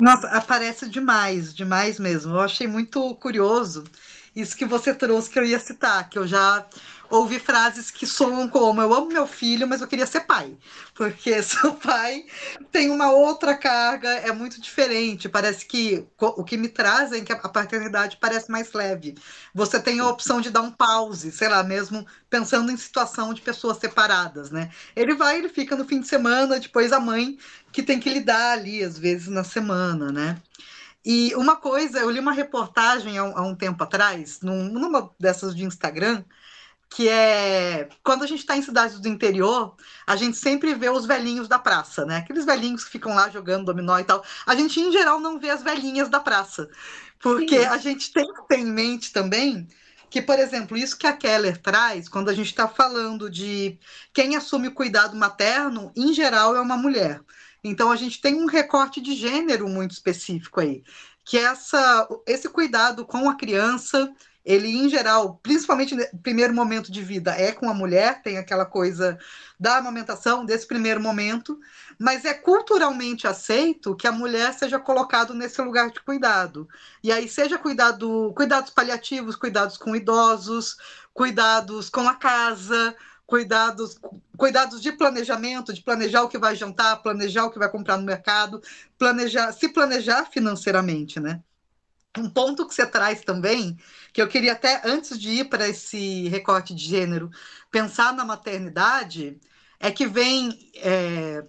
Nossa, aparece demais, demais mesmo. Eu achei muito curioso isso que você trouxe, que eu ia citar, que eu já ouvi frases que soam como: eu amo meu filho, mas eu queria ser pai. Porque seu pai tem uma outra carga, é muito diferente. Parece que o que me trazem é que a paternidade parece mais leve. Você tem a opção de dar um pause, sei lá, mesmo pensando em situação de pessoas separadas, né? Ele vai, ele fica no fim de semana, depois a mãe que tem que lidar ali, às vezes, na semana, né? E uma coisa, eu li uma reportagem há um tempo atrás, numa dessas de Instagram, que é quando a gente está em cidades do interior, a gente sempre vê os velhinhos da praça, né? Aqueles velhinhos que ficam lá jogando dominó e tal. A gente, em geral, não vê as velhinhas da praça, porque Sim, a gente tem que ter em mente também que, por exemplo, isso que a Keller traz, quando a gente está falando de quem assume o cuidado materno, em geral é uma mulher. Então a gente tem um recorte de gênero muito específico aí, que é esse cuidado com a criança, ele, em geral, principalmente no primeiro momento de vida, é com a mulher, tem aquela coisa da amamentação, desse primeiro momento, mas é culturalmente aceito que a mulher seja colocada nesse lugar de cuidado. E aí, seja cuidados paliativos, cuidados com idosos, cuidados com a casa, cuidados de planejamento, de planejar o que vai jantar, planejar o que vai comprar no mercado, se planejar financeiramente, né? Um ponto que você traz também, que eu queria até, antes de ir para esse recorte de gênero, pensar na maternidade, é que vem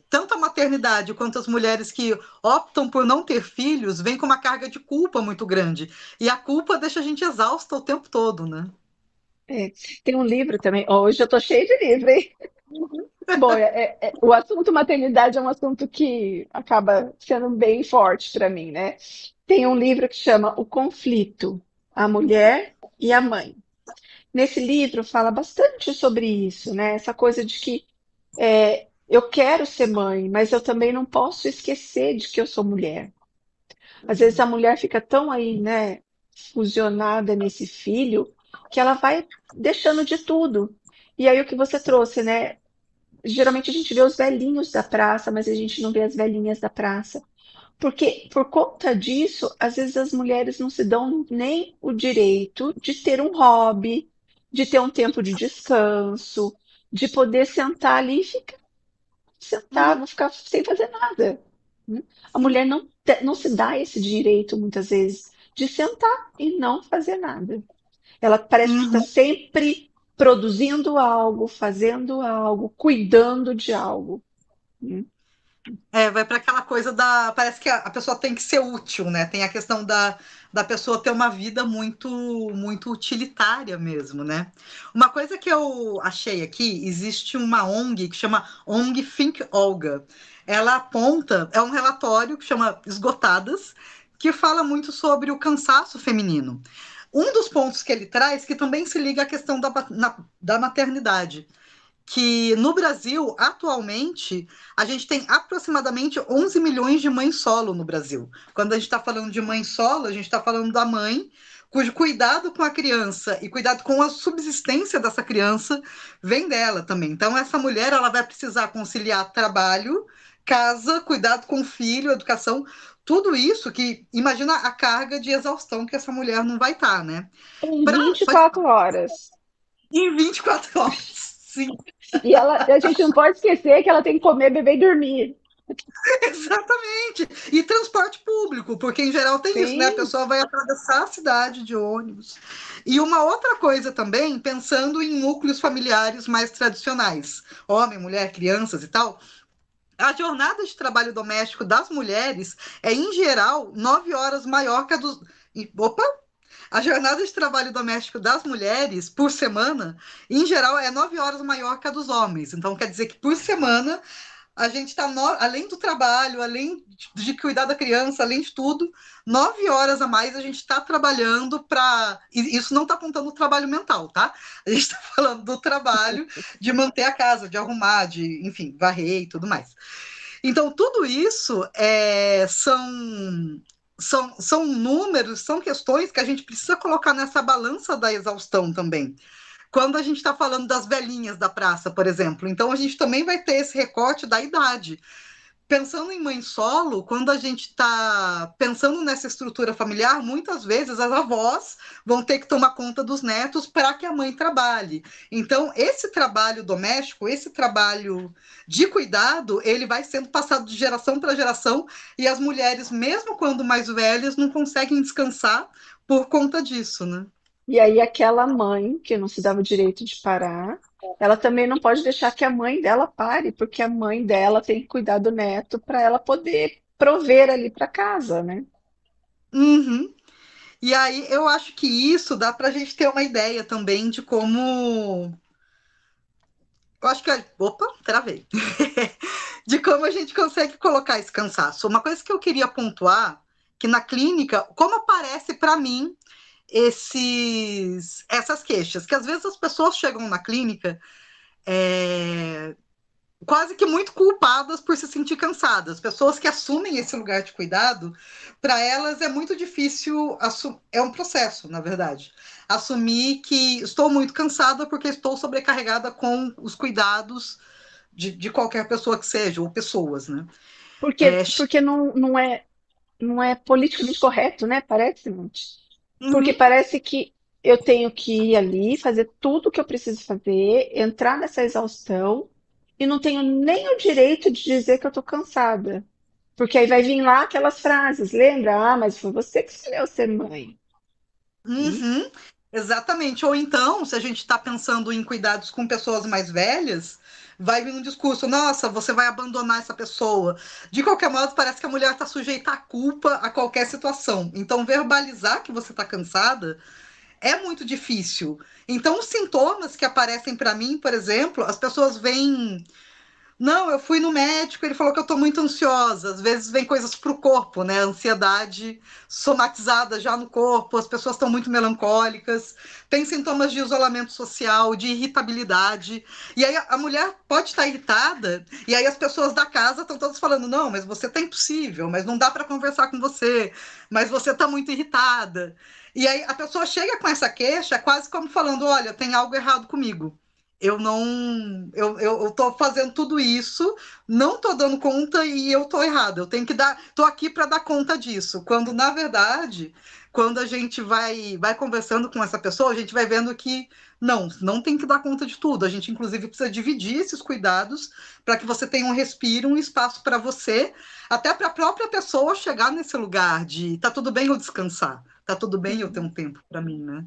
tanto a maternidade quanto as mulheres que optam por não ter filhos, vem com uma carga de culpa muito grande. E a culpa deixa a gente exausta o tempo todo, né? é. Tem um livro também. Hoje eu tô cheio de livro, hein? Bom, o assunto maternidade é um assunto que acaba sendo bem forte para mim, né? Tem um livro que chama O Conflito, a Mulher e a Mãe. Nesse livro fala bastante sobre isso, né? Essa coisa de que eu quero ser mãe, mas eu também não posso esquecer de que eu sou mulher. Às vezes a mulher fica tão aí, né, fusionada nesse filho, que ela vai deixando de tudo. E aí o que você trouxe, né? Geralmente a gente vê os velhinhos da praça, mas a gente não vê as velhinhas da praça. Porque por conta disso, às vezes as mulheres não se dão nem o direito de ter um hobby, de ter um tempo de descanso, de poder sentar ali e ficar Uhum, sentado, ficar sem fazer nada, né? A mulher não se dá esse direito, muitas vezes, de sentar e não fazer nada. Ela parece que está uhum. sempre produzindo algo, fazendo algo, cuidando de algo, né? Vai para aquela coisa da. Parece que a pessoa tem que ser útil, né? Tem a questão da pessoa ter uma vida muito, muito utilitária mesmo, né? Uma coisa que eu achei aqui, existe uma ONG que chama ONG Think Olga. Ela aponta, é um relatório que chama Esgotadas, que fala muito sobre o cansaço feminino. Um dos pontos que ele traz, que também se liga à questão da maternidade, que no Brasil, atualmente, a gente tem aproximadamente 11 milhões de mães solo no Brasil. Quando a gente está falando de mãe solo, a gente está falando da mãe cujo cuidado com a criança e cuidado com a subsistência dessa criança vem dela também. Então, essa mulher ela vai precisar conciliar trabalho, casa, cuidado com o filho, educação, tudo isso que imagina a carga de exaustão que essa mulher não vai estar, né? Em Pra, 24 horas. em 24 horas. Sim. E a gente não pode esquecer que ela tem que comer, beber e dormir. Exatamente. E transporte público, porque em geral tem isso, né? A Sim, pessoa vai atravessar a cidade de ônibus. E uma outra coisa também, pensando em núcleos familiares mais tradicionais, homem, mulher, crianças e tal, a jornada de trabalho doméstico das mulheres é, em geral, 9 horas maior que a dos. Opa! A jornada de trabalho doméstico das mulheres por semana, em geral, é 9 horas maior que a dos homens. Então, quer dizer que por semana a gente está, além do trabalho, além de cuidar da criança, além de tudo, 9 horas a mais a gente está trabalhando para. Isso não está contando o trabalho mental, tá? A gente está falando do trabalho de manter a casa, de arrumar, de, enfim, varrer e tudo mais. Então, tudo isso são números, são questões que a gente precisa colocar nessa balança da exaustão também. Quando a gente está falando das velhinhas da praça, por exemplo, então a gente também vai ter esse recorte da idade. pensando em mãe solo, quando a gente está pensando nessa estrutura familiar, muitas vezes as avós vão ter que tomar conta dos netos para que a mãe trabalhe. Então, esse trabalho doméstico, esse trabalho de cuidado, ele vai sendo passado de geração para geração, e as mulheres, mesmo quando mais velhas, não conseguem descansar por conta disso, né? E aí aquela mãe que não se dava o direito de parar, ela também não pode deixar que a mãe dela pare, porque a mãe dela tem que cuidar do neto para ela poder prover ali para casa, né? Uhum. E aí eu acho que isso dá para a gente ter uma ideia também de como. Eu acho que. Opa, travei. De como a gente consegue colocar esse cansaço. Uma coisa que eu queria pontuar, que na clínica, como aparece para mim essas queixas, que às vezes as pessoas chegam na clínica é, quase que muito culpadas por se sentir cansadas. Pessoas que assumem esse lugar de cuidado, para elas é muito difícil, é um processo, na verdade. Assumir que estou muito cansada porque estou sobrecarregada com os cuidados de qualquer pessoa que seja, ou pessoas, né? É, Porque não é politicamente correto, né? Parece, Monte. Porque uhum, parece que eu tenho que ir ali, fazer tudo o que eu preciso fazer, entrar nessa exaustão e não tenho nem o direito de dizer que eu tô cansada. Porque aí vai vir lá aquelas frases, lembra? Ah, mas foi você que escolheu ser mãe. Hum? uhum, exatamente. Ou então, se a gente está pensando em cuidados com pessoas mais velhas, vai vir um discurso: nossa, você vai abandonar essa pessoa. De qualquer modo, parece que a mulher está sujeita à culpa a qualquer situação. Então, verbalizar que você está cansada é muito difícil. Então, os sintomas que aparecem para mim, por exemplo, as pessoas veem. Não, eu fui no médico, ele falou que eu estou muito ansiosa. Às vezes vem coisas para o corpo, né? Ansiedade somatizada já no corpo, as pessoas estão muito melancólicas, tem sintomas de isolamento social, de irritabilidade. E aí a mulher pode estar irritada, e aí as pessoas da casa estão todas falando: não, mas você está impossível, mas não dá para conversar com você, mas você está muito irritada. E aí a pessoa chega com essa queixa, quase como falando: olha, tem algo errado comigo. Eu não. Eu tô fazendo tudo isso, não tô dando conta e eu tô errada. Eu tenho que dar. Tô aqui para dar conta disso. Quando, na verdade, quando a gente vai conversando com essa pessoa, a gente vai vendo que não tem que dar conta de tudo. A gente, inclusive, precisa dividir esses cuidados para que você tenha um respiro, um espaço para você, até para a própria pessoa chegar nesse lugar de tá tudo bem eu descansar, tá tudo bem eu ter um tempo para mim, né?